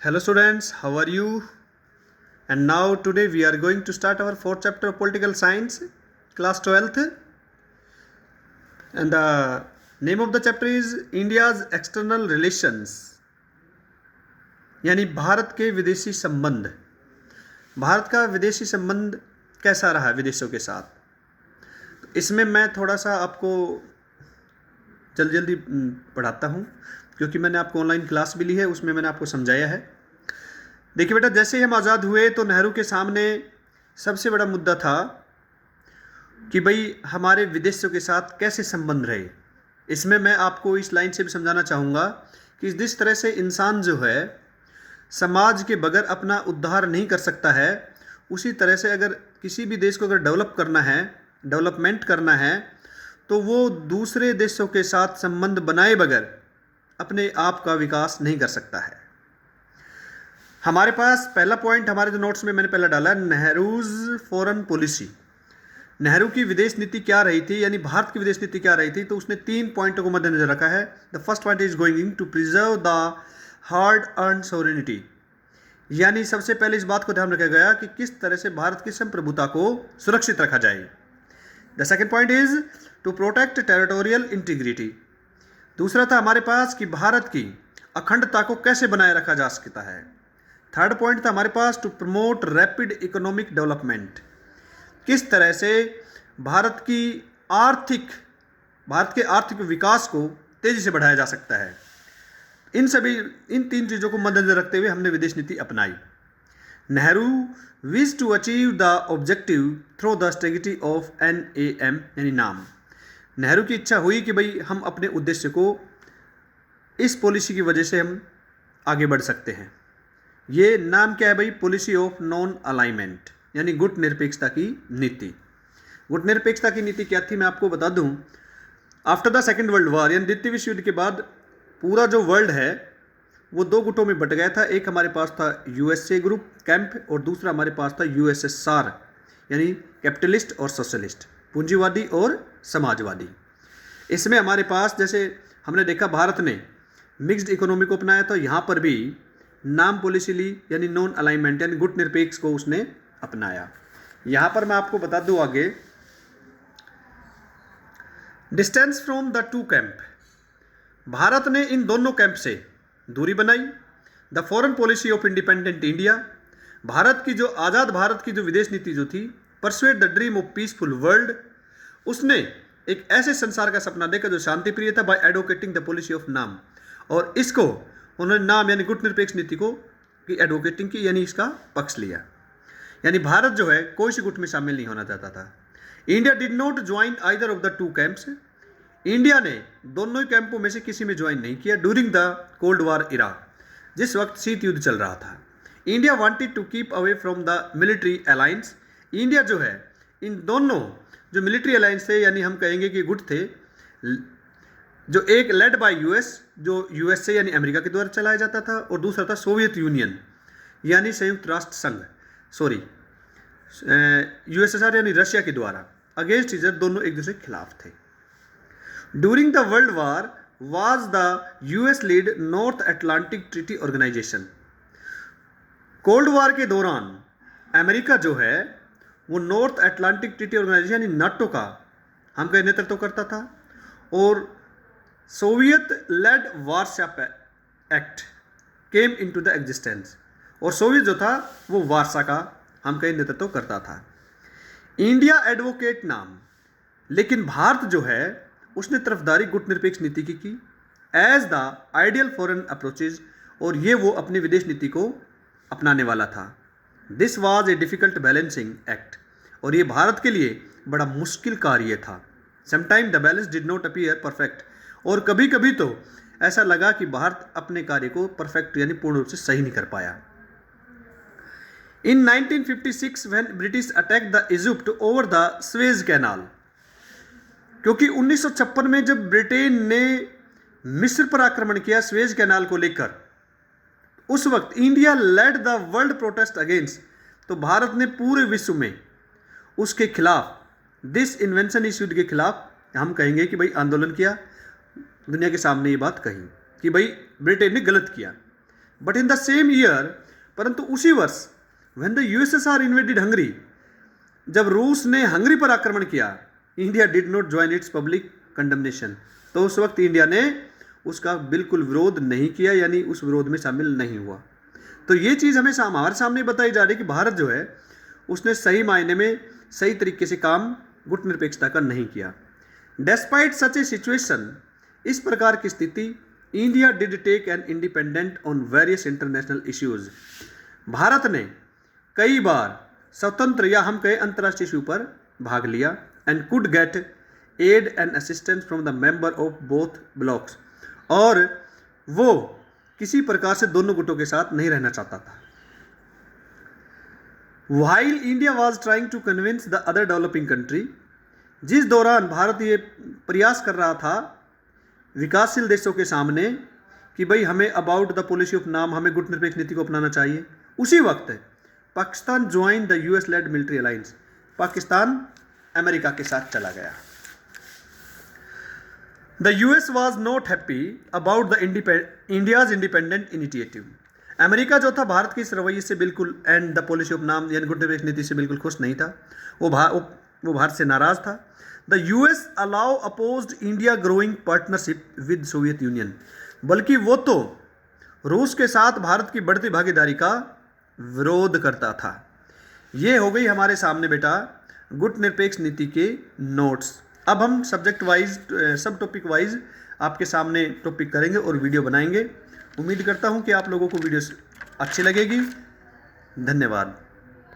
Hello students, how are you? And now today we are going to start our fourth chapter of political science, class 12th. And the name of the chapter is India's external relations, यानी भारत के विदेशी संबंध। भारत का विदेशी संबंध कैसा रहा विदेशों के साथ, इसमें मैं थोड़ा सा आपको जल्दी पढ़ाता हूँ, क्योंकि मैंने आपको ऑनलाइन क्लास भी ली है, उसमें मैंने आपको समझाया है। देखिए बेटा, जैसे ही हम आज़ाद हुए तो नेहरू के सामने सबसे बड़ा मुद्दा था कि भाई हमारे विदेशों के साथ कैसे संबंध रहे। इसमें मैं आपको इस लाइन से भी समझाना चाहूँगा कि जिस तरह से इंसान जो है समाज के बगैर अपना उद्धार नहीं कर सकता है, उसी तरह से अगर किसी भी देश को अगर डेवलप करना है, डेवलपमेंट करना है, तो वो दूसरे देशों के साथ संबंध बनाए बगैर अपने आप का विकास नहीं कर सकता है। हमारे पास पहला पॉइंट हमारे जो नोट्स में मैंने पहले डाला, नेहरूज फॉरेन पॉलिसी। नेहरू की विदेश नीति क्या रही थी, यानी भारत की विदेश नीति क्या रही थी, तो उसने 3 पॉइंटों को मद्देनजर रखा है। The first point is going to preserve the hard earn sovereignty, यानी सबसे पहले इस बात को ध्यान रखा गया कि किस तरह से भारत की संप्रभुता को सुरक्षित रखा जाए। The second point is to protect territorial integrity. दूसरा था हमारे पास कि भारत की अखंडता को कैसे बनाए रखा जा सकता है। थर्ड पॉइंट था हमारे पास to promote rapid economic development, किस तरह से भारत के आर्थिक विकास को तेजी से बढ़ाया जा सकता है। इन 3 चीज़ों को मद्देनजर रखते हुए हमने विदेश नीति अपनाई। Nehru wish to achieve the objective through the strategy of NAM, यानी नाम। नेहरू की इच्छा हुई कि भाई हम अपने उद्देश्य को इस पॉलिसी की वजह से हम आगे बढ़ सकते हैं। ये नाम क्या है भाई? पॉलिसी ऑफ नॉन अलाइनमेंट, यानी गुट निरपेक्षता की नीति। गुट निरपेक्षता की नीति क्या थी मैं आपको बता दूं। After the second world war, यानी द्वितीय विश्व युद्ध के बाद पूरा जो वर्ल्ड है वो 2 गुटों में बट गया था। एक हमारे पास था USA ग्रुप कैंप, और दूसरा हमारे पास था USSR, यानी कैपिटलिस्ट और सोशलिस्ट, पूंजीवादी और समाजवादी। इसमें हमारे पास जैसे हमने देखा भारत ने मिक्स्ड इकोनॉमी को अपनाया, तो यहाँ पर भी नाम पॉलिसी ली, यानी नॉन अलाइनमेंट, यानी गुट निरपेक्ष को उसने अपनाया। यहाँ पर मैं आपको बता दूँ आगे, distance from the 2 camp, Bharat ने इन दोनों कैंप से दूरी बनाई। The foreign policy of independent India, Bharat की जो आज़ाद भारत की जो विदेश नीति जो थी, pursuit the dream of peaceful world, उसने एक ऐसे संसार का सपना देखा जो शांति प्रिय था, by advocating the policy of NAM, और इसको उन्होंने नाम यानी गुट निरपेक्ष नीति को की एडवोकेटिंग की, यानी इसका पक्ष लिया। यानी भारत जो है कोई सी गुट में शामिल नहीं होना चाहता था। India did not join either of the 2 camps, India ने दोनों ही कैंपों में से किसी में ज्वाइन नहीं किया। During the cold war era, जिस वक्त शीत युद्ध चल रहा था, India wanted to keep away from the military alliance. India जो है इन दोनों जो मिलिट्री अलायंस थे, यानी हम कहेंगे कि गुट थे, जो एक लेड बाय US, जो USA यानी अमेरिका के द्वारा चलाया जाता था, और दूसरा था सोवियत यूनियन यानी संयुक्त राष्ट्र संघ, USSR यानी रशिया के द्वारा, अगेंस्ट ईच अदर, दोनों एक दूसरे के खिलाफ थे। During the world war was the US lead North Atlantic Treaty Organization. Cold war के दौरान अमेरिका जो है वो नॉर्थ अटलांटिक ट्रीटी ऑर्गेनाइजेशन यानी नाटो का हम कहीं नेतृत्व करता था, और Soviet led Warsaw pact came into the existence, और सोवियत जो था वो वार्सा का हम कहीं नेतृत्व करता था। इंडिया एडवोकेट नाम, लेकिन भारत जो है उसने तरफदारी गुट निरपेक्ष नीति की as the ideal foreign approaches, और ये वो अपनी विदेश नीति को अपनाने वाला था। This was a difficult balancing act, और ये भारत के लिए बड़ा मुश्किल कार्य था। Sometime the balance did not appear perfect, और कभी कभी तो ऐसा लगा कि भारत अपने कार्य को परफेक्ट यानी पूर्ण रूप से सही नहीं कर पाया। इन 1956 when British attack the Egypt over the Suez canal, क्योंकि 1956 में जब ब्रिटेन ने मिस्र पर आक्रमण किया स्वेज कैनाल को लेकर, उस वक्त India lead the world protest against, तो भारत ने पूरे विश्व में उसके खिलाफ, दिस इन्वेंशन इश्यूड के खिलाफ हम कहेंगे कि भाई आंदोलन किया, दुनिया के सामने ये बात कही कि भाई ब्रिटेन ने गलत किया। But in the same year, परंतु उसी वर्ष, when the USSR invaded Hungary, जब रूस ने हंगरी पर आक्रमण किया, India did not join it's public condemnation, तो उस वक्त इंडिया ने उसका बिल्कुल विरोध नहीं किया, यानी उस विरोध में शामिल नहीं हुआ। तो ये चीज़ हमें हमारे सामने बताई जा रही है कि भारत जो है उसने सही मायने में सही तरीके से काम गुटनिरपेक्षता का नहीं किया। डेस्पाइट सच ए सिचुएशन, इस प्रकार की स्थिति, India did take an independent on various international issues, Bharat ने कई बार स्वतंत्र या हम कहें अंतर्राष्ट्रीय इशू पर भाग लिया, and could get aid and assistance from the member of both blocks, और वो किसी प्रकार से दोनों गुटों के साथ नहीं रहना चाहता था। While India was trying to convince the other developing country, जिस दौरान भारत ये प्रयास कर रहा था विकासशील देशों के सामने कि भाई हमें अबाउट द पॉलिसी ऑफ नाम, हमें गुटनिरपेक्ष नीति को अपनाना चाहिए, उसी वक्त Pakistan join the US led military alliance, Pakistan America के साथ चला गया। The US was not happy about the India's independent initiative, America जो था भारत के इस रवैये से बिल्कुल एंड द पॉलिसी ऑफ नाम यानी गुटनिरपेक्ष नीति से बिल्कुल खुश नहीं था, वो भारत से नाराज था। The US allow opposed India growing partnership with Soviet union, बल्कि वो तो रूस के साथ भारत की बढ़ती भागीदारी का विरोध करता था। ये हो गई हमारे सामने बेटा गुटनिरपेक्ष नीति के नोट्स। अब हम सब्जेक्ट वाइज सब टॉपिक वाइज आपके सामने टॉपिक करेंगे और वीडियो बनाएंगे। उम्मीद करता हूँ कि आप लोगों को वीडियो अच्छी लगेगी। धन्यवाद।